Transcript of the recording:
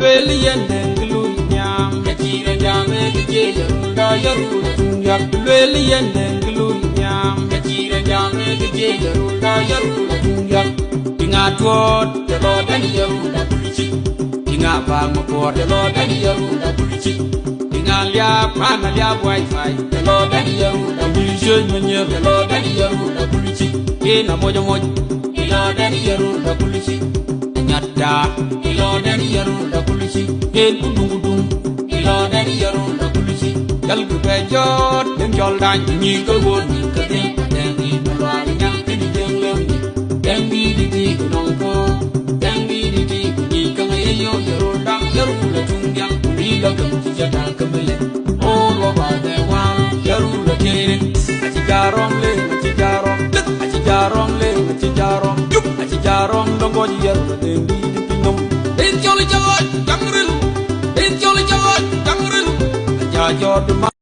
Lelian and Glunyam, the Gira Jam, the Jail, Yaru, Lelian and Glunyam, the Gira Jam, the Jail, Yaru, Pingatward, the Lord and Yaru, the Pulichi, Pingapang, the Lord and Yaru, the Pulichi, Pingalia, Panalia, Wi-Fi, the Lord and Yaru, the Pulichi, the Lord and Yaru, the Pulichi, in a Mojo, the Lord and Yaru, the Pulichi. Nyata, ilo dari yaru la kulisi, el kudung, ilo dari yaru la kulisi. Jal kupejot, dem joldan, ni kebun, kedeng, dengi meluar yang kini jenglem, dengi di kunongko, dengi di kuni kengayo yaru dang yaru la tungyang, ilo kemci jadang kembali. Oh loba dewan, yaru la kirin, aci jarong le, aci jarong, aci jarong le, aci jarong, aci jarong dongo yaru la dengi. Jolly Jolly, Jangril, Jolly Jolly, Jangril, Jolly